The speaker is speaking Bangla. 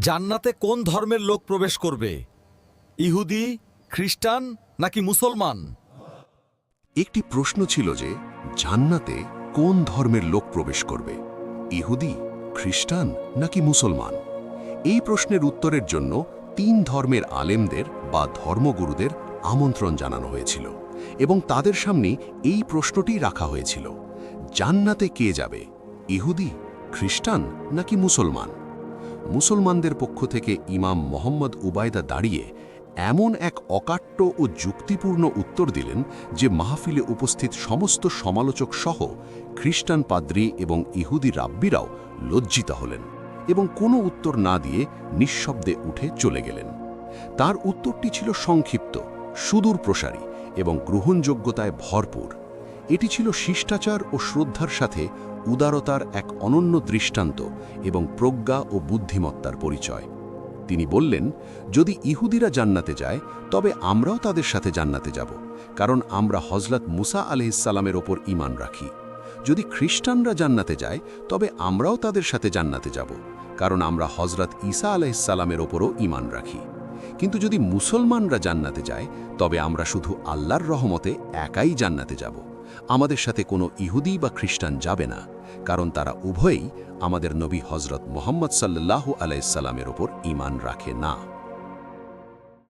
জান্নাতে কোন ধর্মের লোক প্রবেশ করবে? ইহুদি, খ্রিস্টান নাকি মুসলমান? একটি প্রশ্ন ছিল যে জান্নাতে কোন ধর্মের লোক প্রবেশ করবে, ইহুদি, খ্রিস্টান নাকি মুসলমান? এই প্রশ্নের উত্তরের জন্য 3 ধর্মের আলেমদের বা ধর্মগুরুদের আমন্ত্রণ জানানো হয়েছিল এবং তাদের সামনে এই প্রশ্নটি রাখা হয়েছিল, জান্নাতে কে যাবে, ইহুদি, খ্রিস্টান নাকি মুসলমান? মুসলমানদের পক্ষ থেকে ইমাম মোহাম্মদ উবায়দা দাঁড়িয়ে এমন এক অকাট্য ও যুক্তিপূর্ণ উত্তর দিলেন যে মাহফিলে উপস্থিত সমস্ত সমালোচক সহ খ্রিস্টান পাদ্রী এবং ইহুদি রাব্বিরাও লজ্জিত হলেন এবং কোনো উত্তর না দিয়ে নিঃশব্দে উঠে চলে গেলেন। তার উত্তরটি ছিল সংক্ষিপ্ত, সুদূর প্রসারী এবং গ্রহণযোগ্যতায় ভরপুর। এটি ছিল শিষ্টাচার ও শ্রদ্ধার সাথে উদারতার এক অনন্য দৃষ্টান্ত এবং প্রজ্ঞা ও বুদ্ধিমত্তার পরিচয়। তিনি বললেন, যদি ইহুদিরা জান্নাতে যায় তবে আমরাও তাদের সাথে জান্নাতে যাব, কারণ আমরা হযরত মুসা আলাইহিসসালামের ওপর ঈমান রাখি। যদি খ্রিস্টানরা জান্নাতে যায় তবে আমরাও তাদের সাথে জান্নাতে যাব, কারণ আমরা হযরত ঈসা আলাইহিসসালামের ওপরও ঈমান রাখি। কিন্তু যদি মুসলমানরা জান্নাতে যায় তবে আমরা শুধু আল্লাহর রহমতে একাই জান্নাতে যাব। আমাদের সাথে কোনো ইহুদি বা খ্রিস্টান যাবে না, কারণ তারা উভয়েই আমাদের নবী হযরত মুহাম্মদ সাল্লাল্লাহু আলাইহিস সালামের ওপর ঈমান রাখে না।